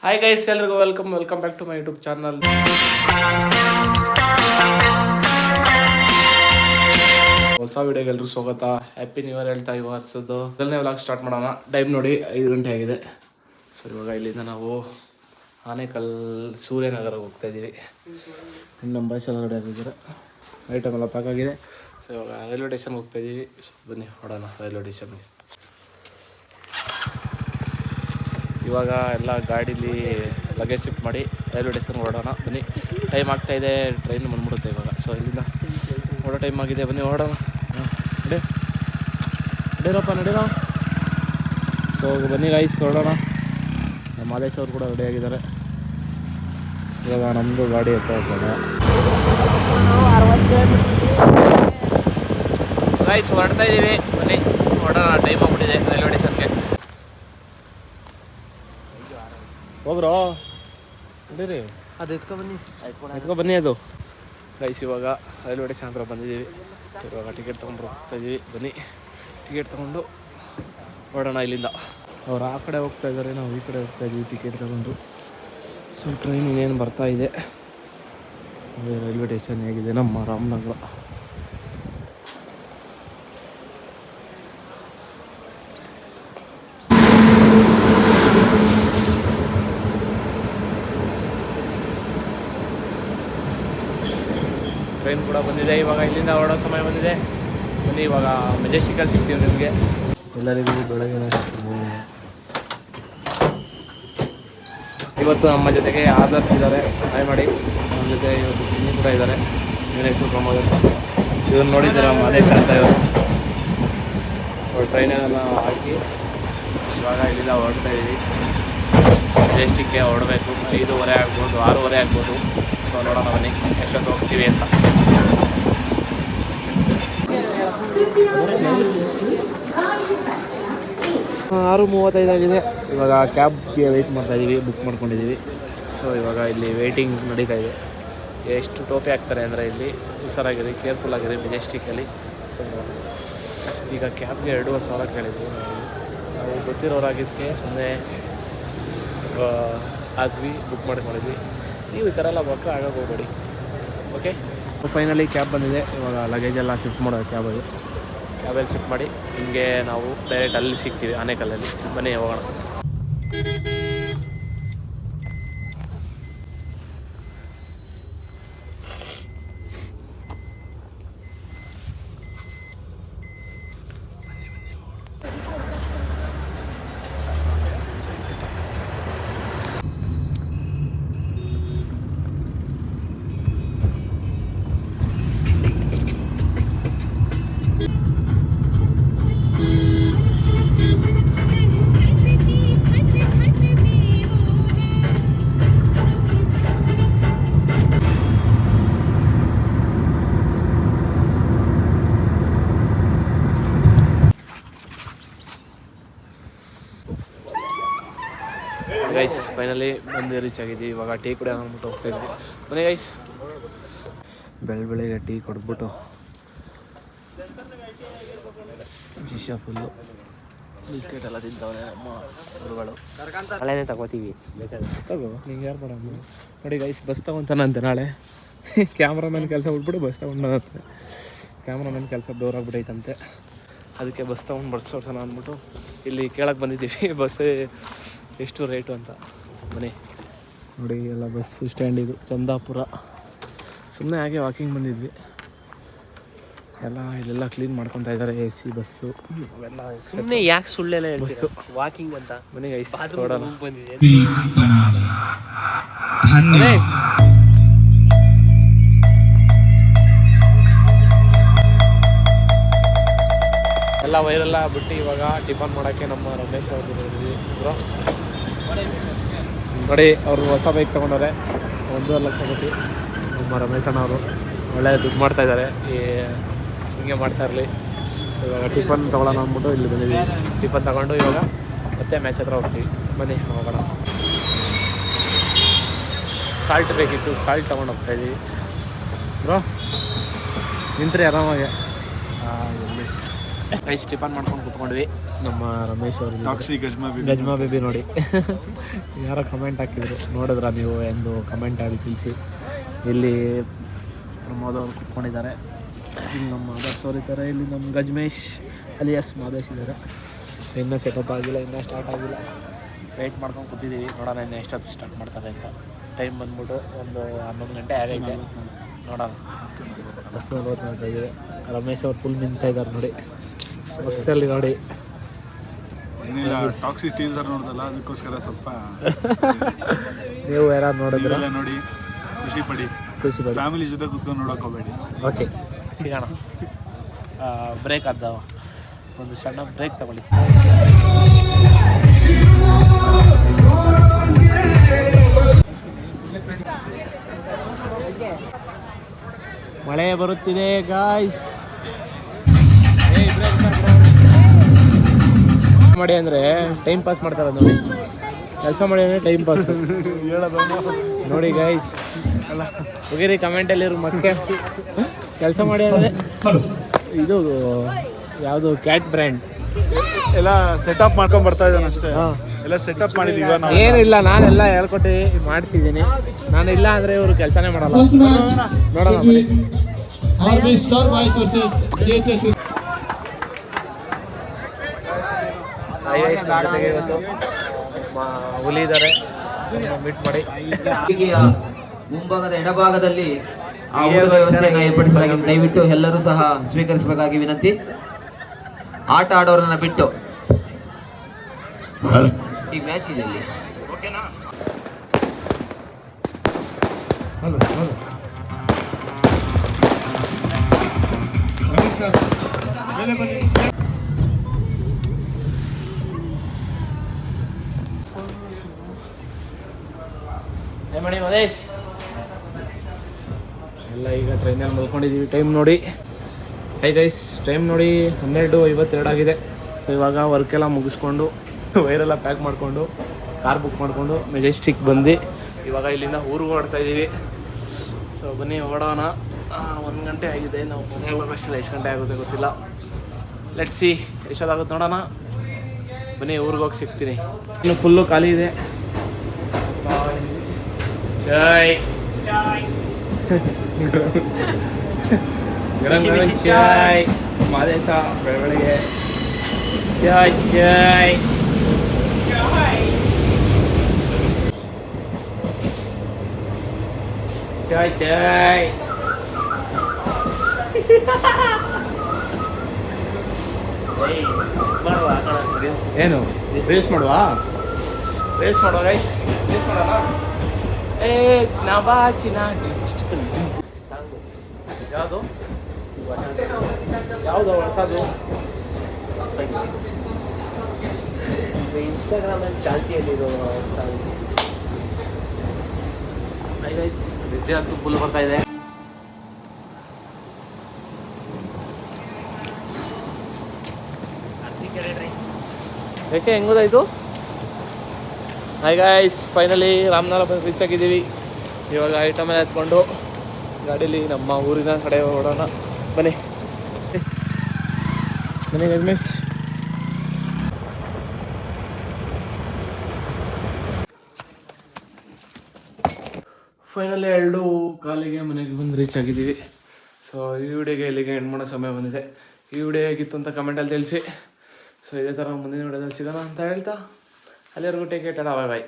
Hi guys, ಎಲ್ರಿಗೂ welcome back to my YouTube channel. ಹೊಸ ವಿಡಿಯೋಗೆ ಎಲ್ಲರೂ ಸ್ವಾಗತ. ಹ್ಯಾಪಿ ನ್ಯೂ ಇಯರ್ ಹೇಳ್ತಾ ಈ ವರ್ಷದ್ದು ಮೊದಲನೇ ವ್ಲಾಗ್ ಸ್ಟಾರ್ಟ್ ಮಾಡೋಣ. ಟೈಮ್ ನೋಡಿ 5 ಗಂಟೆ ಆಗಿದೆ. ಸೊ ಇವಾಗ ಇಲ್ಲಿಂದ ನಾವು ಆನೇಕಲ್ ಸೂರ್ಯನಗರ ಹೋಗ್ತಾ ಇದ್ದೀವಿ. ನಮ್ಮ ಬಸ್ಸೆಲ್ಲ ರೆಡಿ ಆಗಿದ್ದಾರೆ, ಐಟಮ್ ಎಲ್ಲ ಪ್ಯಾಕ್ ಆಗಿದೆ. ಸೊ ಇವಾಗ ರೈಲ್ವೆ ಸ್ಟೇಷನ್ಗೆ ಹೋಗ್ತಾ ಇದ್ದೀವಿ. ಬನ್ನಿ ಹೊಡೋಣ ರೈಲ್ವೆ ಸ್ಟೇಷನ್ಗೆ. ಇವಾಗ ಎಲ್ಲ ಗಾಡೀಲಿ ಲಗೇಜ್ ಶಿಫ್ಟ್ ಮಾಡಿ ರೈಲ್ವೆ ಸ್ಟೇಷನ್ಗೆ ಹೊರಡೋಣ. ಬನ್ನಿ, ಟೈಮ್ ಆಗ್ತಾಯಿದೆ, ಟ್ರೈನ್ ಬಂದ್ಬಿಡುತ್ತೆ ಇವಾಗ. ಸೊ ಇಲ್ಲಿಂದ ಹೊರಡೋ ಟೈಮ್ ಆಗಿದೆ, ಬನ್ನಿ ಹೊರಡೋಣ. ನಡೀರಪ್ಪ. ಸೊ ಬನ್ನಿ ಗೈಸ್, ಹೊರಡೋಣ. ನಮ್ಮ ಮಾದೇಶ್ ಅವರು ಕೂಡ ರೆಡಿಯಾಗಿದ್ದಾರೆ. ಇವಾಗ ನಮ್ಮದು ಗಾಡಿ ಎತ್ತ ಹೋಗೋಣ. ಗೈಸ್ ಹೊರಡ್ತಾ ಇದ್ದೀವಿ, ಬನ್ನಿ ಹೊರಡೋಣ. ಟೈಮ್ ಆಗ್ಬಿಟ್ಟಿದೆ ರೈಲ್ವೆ ಸ್ಟೇಷನ್ಗೆ. ಹೋಗ್ರೋ ನಡೀರಿ, ಅದು ಎತ್ಕೊ ಬನ್ನಿ ಅದು. ಗೈಸ್ ಇವಾಗ ರೈಲ್ವೆ ಸ್ಟೇಷನ್ ಹತ್ರ ಬಂದಿದ್ದೀವಿ. ಇವಾಗ ಟಿಕೆಟ್ ತೊಗೊಂಡು ಹೋಗ್ತಾ ಇದ್ದೀವಿ. ಬನ್ನಿ ಟಿಕೆಟ್ ತೊಗೊಂಡು ಹೊರಡೋಣ ಇಲ್ಲಿಂದ. ಅವ್ರು ಆ ಕಡೆ ಹೋಗ್ತಾ ಇದ್ದಾರೆ, ನಾವು ಈ ಕಡೆ ಹೋಗ್ತಾ ಇದ್ದೀವಿ ಟಿಕೆಟ್ ತಗೊಂಡು. ಸೊ ಟ್ರೈನ್ ಇನ್ನೇನು ಬರ್ತಾ ಇದೆ. ಅದೇ ರೈಲ್ವೆ ಸ್ಟೇಷನ್ ಹೇಗಿದೆ ನಮ್ಮ ರಾಮನಗರ. ಟ್ರೈನ್ ಕೂಡ ಬಂದಿದೆ. ಇವಾಗ ಇಲ್ಲಿಂದ ಹೊರಡೋ ಸಮಯ ಬಂದಿದೆ. ಬನ್ನಿ ಇವಾಗ ಮೆಜೆಸ್ಟಿಕಲ್ಲಿ ಸಿಗ್ತೀವಿ ನಿಮಗೆ. ಎಲ್ಲರಿಗೂ ಬೆಳಗಿನ ಇವತ್ತು ನಮ್ಮ ಜೊತೆಗೆ ಆದರ್ಶ್ ಇದ್ದಾರೆ, ಹಾಯ್ ಮಾಡಿ. ನಮ್ಮ ಜೊತೆ ಇವತ್ತು ಚಿನ್ನಿ ಕೂಡ ಇದ್ದಾರೆ, ಗಣೇಶ್ವರ ಪ್ರಮೋದ್ ಅಂತ. ಇವ್ರು ನೋಡಿದ್ದೀರ ಮಾದೇಶ್ ಅಂತ ಇವರು. ಸೊ ಟ್ರೈನೆಲ್ಲ ಹಾಕಿ ಇವಾಗ ಇಲ್ಲಿಂದ ಹೊರಡ್ತಾ ಇದ್ದೀವಿ. ಮೆಜೆಸ್ಟಿಕ್ಗೆ ಹೊರಡಬೇಕು. 5:30 ಆಗ್ಬೋದು, 6:30 ಆಗ್ಬೋದು. ಸೊ ನೋಡೋಣ ಬನ್ನಿ ಎಷ್ಟೊತ್ತು ಹೋಗ್ತೀವಿ ಅಂತ. 6:35 ಆಗಿದೆ. ಇವಾಗ ಕ್ಯಾಬ್ಗೆ ವೆಯ್ಟ್ ಮಾಡ್ತಾಯಿದ್ದೀವಿ, ಬುಕ್ ಮಾಡ್ಕೊಂಡಿದ್ದೀವಿ. ಸೊ ಇವಾಗ ಇಲ್ಲಿ ವೆಯ್ಟಿಂಗ್ ನಡೀತಾ ಇದೆ. ಎಷ್ಟು ಟೋಪಿ ಹಾಕ್ತಾರೆ ಅಂದರೆ ಇಲ್ಲಿ ಹುಷಾರಾಗಿರಿ, ಕೇರ್ಫುಲ್ ಆಗಿರಿ ಮೆಜೆಸ್ಟಿಕಲ್ಲಿ. ಸೊ ಈಗ ಕ್ಯಾಬ್ಗೆ 2,500 ಕೇಳಿದ್ವಿ. ನಾವು ಗೊತ್ತಿರೋರಾಗಿದ್ದಕ್ಕೆ ಸುಮ್ಮನೆ ಹಾಕ್ವಿ, ಬುಕ್ ಮಾಡ್ಕೊಂಡಿದ್ವಿ. ನೀವು ಈ ಥರ ಎಲ್ಲ ಬುಕ್ ಆಗೋಕೆ ಹೋಗ್ಬೇಡಿ, ಓಕೆ. ಫೈನಲಿ ಕ್ಯಾಬ್ ಬಂದಿದೆ. ಇವಾಗ ಲಗೇಜ್ ಎಲ್ಲ ಶಿಫ್ಟ್ ಮಾಡೋದು ಕ್ಯಾಬಲ್ಲಿ ಶಿಫ್ಟ್ ಮಾಡಿ ಹಿಂಗೆ ನಾವು ಡೈರೆಕ್ಟ್ ಅಲ್ಲಿ ಸಿಗ್ತೀವಿ ಆನೇಕಲ್ಲಲ್ಲಿ. ಬನ್ನಿ ಹೋಗೋಣ. ಗೈಸ್ ಫೈನಲಿ ಬಂದು ರೀಚ್ ಆಗಿದ್ದೀವಿ. ಇವಾಗ ಟೀ ಕೂಡ ಅಂದ್ಬಿಟ್ಟು ಹೋಗ್ತಾ ಇದ್ವಿ. ಬನ್ನಿ ಗೈಸ್, ಬೆಳಿಗ್ಗೆ ಟೀ ಕೊಡ್ಬಿಟ್ಟು ಶಿಷ್ಯ ಫುಲ್ಲು ಬಿಸ್ಕೆಟ್ ಎಲ್ಲ ತಿಂತವ್ರೆ ನಮ್ಮ ಹುಡುಗಳು. ನಾಳೆನೇ ತಗೋತೀವಿ, ಬೇಕಾದ್ರೆ ತಗೋ, ನಿಂಗೆ ಯಾರು ಮಾಡಮ್ಮ. ನೋಡಿ ಗೈಸ್, ಬಸ್ ತಗೊತಾನಂತೆ ನಾಳೆ. ಕ್ಯಾಮ್ರಾಮನ್ ಕೆಲಸ ಬಿಟ್ಬಿಟ್ಟು ಬಸ್ ತೊಗೊಂಡಂತೆ. ಕ್ಯಾಮ್ರಾಮನ್ ಕೆಲಸ ಡೋರ್ ಆಗ್ಬಿಟ್ಟೈತಂತೆ, ಅದಕ್ಕೆ ಬಸ್ ತೊಗೊಂಡು ಬಡ್ಸೋಡ್ಸೋಣ ಅಂದ್ಬಿಟ್ಟು ಇಲ್ಲಿ ಕೇಳಕ್ಕೆ ಬಂದಿದ್ದೀವಿ ಬಸ್ ಎಷ್ಟು ರೇಟು ಅಂತ. ಬನ್ನಿ ನೋಡಿ, ಎಲ್ಲ ಬಸ್ ಸ್ಟ್ಯಾಂಡ್ ಇದು ಚಂದಾಪುರ. ಸುಮ್ಮನೆ ಹಾಗೆ ವಾಕಿಂಗ್ ಬಂದಿದ್ವಿ. ಎಲ್ಲ ಇಲ್ಲೆಲ್ಲ ಕ್ಲೀನ್ ಮಾಡ್ಕೊತಾ ಇದ್ದಾರೆ. AC ಬಸ್ಸು ಅವೆಲ್ಲ. ಸುಮ್ಮನೆ ಯಾಕೆ ಸುಳ್ಳೆಲ್ಲ ಬಸ್ಸು ವಾಕಿಂಗ್ ಅಂತ. ಬನ್ನಿ ಗೈಸ್ ಬಂದಿದೆ. ಎಲ್ಲ ವೈರೆಲ್ಲ ಬಿಟ್ಟು ಇವಾಗ ಟಿಫನ್ ಮಾಡೋಕ್ಕೆ ನಮ್ಮ ರಮೇಶ್ ಅವ್ರು ಬ್ರೋ ನೋಡಿ, ಅವರು ಹೊಸ ಬೈಕ್ ತೊಗೊಂಡವ್ರೆ 1.5 ಲಕ್ಷ ಕೊಟ್ಟು. ನಮ್ಮ ರಮೇಶ್ ಅಣ್ಣವರು ಒಳ್ಳೆ ದುಡ್ಡು ಮಾಡ್ತಾಯಿದ್ದಾರೆ, ಹಿಂಗೆ ಮಾಡ್ತಾ ಇರಲಿ. ಸೊ ಇವಾಗ ಟಿಫನ್ ತೊಗೊಳ್ಳೋಣ ಅಂದ್ಬಿಟ್ಟು ಇಲ್ಲಿ ಬಂದಿದ್ದೀವಿ. ಟಿಫನ್ ತೊಗೊಂಡು ಇವಾಗ ಮತ್ತೆ ಮ್ಯಾಚ್ ಹತ್ರ ಹೋಗ್ತೀವಿ. ಬನ್ನಿ ಹೋಗೋಣ. ಸಾಲ್ಟ್ ಬೇಕಿತ್ತು, ಸಾಲ್ಟ್ ತೊಗೊಂಡು ಹೋಗ್ತಾಯಿದ್ದೀವಿ. ಬ್ರೋ ನಿಂತ್ರಿ ಆರಾಮಾಗೆ. ಗೈಸ್ ಟಿಫನ್ ಮಾಡ್ಕೊಂಡು ಕೂತ್ಕೊಂಡ್ವಿ ನಮ್ಮ ರಮೇಶ್ ಅವರು ಟಾಕ್ಸಿ ಗಜ್ಮಾ ಬೇಬಿ ನೋಡಿ ಯಾರೋ ಕಮೆಂಟ್ ಹಾಕಿದ್ರು ನೋಡಿದ್ರ ನೀವು ಎಂದು ಕಮೆಂಟ್ ಆಗಿ ತಿಳಿಸಿ. ಇಲ್ಲಿ ಪ್ರಮೋದ್ ಅವರು ಕೂತ್ಕೊಂಡಿದ್ದಾರೆ, ಇಲ್ಲಿ ನಮ್ಮ ಆದರ್ಶ್ ಅವ್ರು ಇದ್ದಾರೆ, ಇಲ್ಲಿ ನಮ್ಮ ಗಜ್ಮೇಶ್ ಅಲಿಯಾಸ್ ಮಾದೇಶ್ ಇದ್ದಾರೆ. ಸೊ ಇನ್ನೂ ಸೆಟಪ್ ಆಗಿಲ್ಲ, ಇನ್ನೂ ಸ್ಟಾರ್ಟ್ ಆಗಿಲ್ಲ, ವೆಯ್ಟ್ ಮಾಡ್ಕೊಂಡು ಕೂತಿದ್ದೀವಿ. ನೋಡೋಣ ಇನ್ನು ಎಷ್ಟೊತ್ತು ಸ್ಟಾರ್ಟ್ ಮಾಡ್ತಾರೆ ಅಂತ. ಟೈಮ್ ಬಂದ್ಬಿಟ್ಟು ಒಂದು 11 ಗಂಟೆ ಆಗೈತೆ. ನೋಡೋಣ 10:40 ಆಗಿದೆ. ರಮೇಶ್ ಅವ್ರು ಫುಲ್ ನಿಂತಾ ಇದ್ದಾರೆ ನೋಡಿ ರಸ್ತೆಯಲ್ಲಿ ನೋಡಿ. ಏನಿಲ್ಲ, ಟಾಕ್ಸಿ ಟೀಸರ್ ನೋಡ್ದಲ್ಲ ಅದಕ್ಕೋಸ್ಕರ ಸ್ವಲ್ಪ ನೀವು ಯಾರು ನೋಡಿದ್ರೆ ನೋಡಿ ಖುಷಿ ಪಡಿ. ಫ್ಯಾಮಿಲಿ ಜೊತೆ ಕೂತ್ಕೊಂಡು ನೋಡೋಕೆ ಹೋಗಬೇಡಿ. ಓಕೆ, ಸಿಗೋಣ. ಬ್ರೇಕ್ ಆದ, ಒಂದು ಸಣ್ಣ ಬ್ರೇಕ್ ತಗೊಳ್ಳಿ. ಮಳೆ ಬರುತ್ತಿದೆ ಗಾಯ್ಸ್. ಮಾಡಿ ಅಂದರೆ ಟೈಮ್ ಪಾಸ್ ಮಾಡ್ತಾರೆ ನೋಡಿ, ಕೆಲಸ ಮಾಡಿ ಅಂದರೆ ಟೈಮ್ ಪಾಸ್ ನೋಡಿ ಗಾಯ್ಸ್. ಹೋಗಿರಿ ಕಮೆಂಟಲ್ಲಿರು ಮತ್ತೆ ಕೆಲಸ ಮಾಡಿ ಅಂದರೆ ಇದು ಯಾವುದು ಕ್ಯಾಟ್ ಬ್ರ್ಯಾಂಡ್ ಎಲ್ಲ ಸೆಟಪ್ ಮಾಡ್ಕೊಂಡು ಬರ್ತಾ ಇದ್ದಾನೆ ಅಷ್ಟೇ. ಎಲ್ಲ ಸೆಟಪ್ ಮಾಡಿದೀವಿ. ಏನಿಲ್ಲ, ನಾನೆಲ್ಲ ಹೇಳ್ಕೊಟ್ಟು ಮಾಡಿಸಿದ್ದೀನಿ. ನಾನು ಇಲ್ಲ ಅಂದರೆ ಇವರು ಕೆಲಸನೇ ಮಾಡಲ್ಲ. ನೋಡೋಣ ಬನ್ನಿ. ಇವತ್ತು ಹುಲಿ ಇದ್ದಾರೆ, ಮೀಟ್ ಮಾಡಿ. ಮುಂಭಾಗದ ಎಡಭಾಗದಲ್ಲಿ ಆ ಊಟದ ವ್ಯವಸ್ಥೆಯನ್ನು ಏರ್ಪಡಿಸಲಾಗಿದೆ. ದಯವಿಟ್ಟು ಎಲ್ಲರೂ ಸಹ ಸ್ವೀಕರಿಸಬೇಕಾಗಿ ವಿನಂತಿ. ಆಟ ಆಡೋರನ್ನ ಬಿಟ್ಟು ಈ ಮ್ಯಾಚ್ ಇದೆ ಅಲ್ಲಿ. ಮಾಡಿ ಮದೇಶ್ ಎಲ್ಲ ಈಗ ಟ್ರೈನಲ್ಲಿ ಮಲ್ಕೊಂಡಿದ್ದೀವಿ. ಟೈಮ್ ನೋಡಿ, ಹೈ ಗೈಸ್, ಟೈಮ್ ನೋಡಿ 12:52 ಆಗಿದೆ. ಸೊ ಇವಾಗ ವರ್ಕೆಲ್ಲ ಮುಗಿಸ್ಕೊಂಡು ವೈರೆಲ್ಲ ಪ್ಯಾಕ್ ಮಾಡಿಕೊಂಡು ಕಾರ್ ಬುಕ್ ಮಾಡಿಕೊಂಡು ಮೆಜೆಸ್ಟಿಕ್ ಬಂದು ಇವಾಗ ಇಲ್ಲಿಂದ ಊರಿಗೆ ಹೊರಡ್ತಾ ಇದ್ದೀವಿ. ಸೊ ಬನ್ನಿ ಹೊರಡೋಣ. 1 ಗಂಟೆ ಆಗಿದೆ, ನಾವು ಮನೆಗೆ ಹೋಗೋಷ್ಟಲ್ಲ ಎಷ್ಟು ಗಂಟೆ ಆಗುತ್ತೆ ಗೊತ್ತಿಲ್ಲ. ಲೆಟ್ಸ್ ಸಿ ಎಷ್ಟೊತ್ತಾಗುತ್ತೆ ನೋಡೋಣ. ಬನ್ನಿ ಊರಿಗೆ ಹೋಗಿ ಸಿಗ್ತೀನಿ. ಇನ್ನು ಫುಲ್ಲು ಖಾಲಿ ಇದೆ. ಜೈ ಗರಂ ಗರಂ ಚಾಯ್ ಮಾದೇಶ ಬೆಳಗ್ಗೆ. ಚಾಯ್ ಚಾಯ್ ಚಾಯ್ ಚಾಯ್. ಏನು ರೇಸ್ ಮಾಡುವ ಗೈಸ್, ರೇಸ್ ಮಾಡೋಣ. ಯಾವುದು ಯಾವುದು ಹೊಸದು ಇನ್ಸ್ಟಾಗ್ರಾಮಲ್ಲಿ ಚಾಲ್ತಿಯಲ್ಲಿರೋ ಸಾಂಗ್. ಗೈಸ್ ನಿದ್ದೆ ಅಂತೂ ಫುಲ್ ಬರ್ತಾ ಇದೆ. ಯಾಕೆ ಹೆಂಗೋದಾಯ್ತು? Hi guys, finally Ramanagara reach ಆಗಿದ್ದೀವಿ. ಇವಾಗ ಐಟಮ್ ಎಲ್ಲ ಎತ್ಕೊಂಡು ಗಾಡೀಲಿ ನಮ್ಮ ಊರಿನ ಕಡೆ ಹೊರಡೋಣ. ಬನ್ನಿ ಬನ್ನಿ ಗಜ್ಮೇಶ್. ಫೈನಲಿ 2:15 ಮನೆಗೆ ಬಂದು ರೀಚ್ ಆಗಿದ್ದೀವಿ. ಸೊ ಈ ವಿಡಿಯೋಗೆ ಇಲ್ಲಿಗೆ ಎಂಡ್ ಮಾಡೋ ಸಮಯ ಬಂದಿದೆ. ಈ ವಿಡಿಯೋ ಹೇಗಿತ್ತು ಅಂತ ಕಮೆಂಟಲ್ಲಿ ತಿಳಿಸಿ. ಸೊ ಇದೇ ಥರ ಮುಂದಿನ ವಿಡಿಯೋದಲ್ಲಿ ಸಿಗೋಣ ಅಂತ ಹೇಳ್ತಾ ಅಲ್ಲಿವರೆಗೂ ಟೇಕ್ ಕೇರ್, ಟಾಟಾ, ಬಾಯ್ ಬಾಯ್.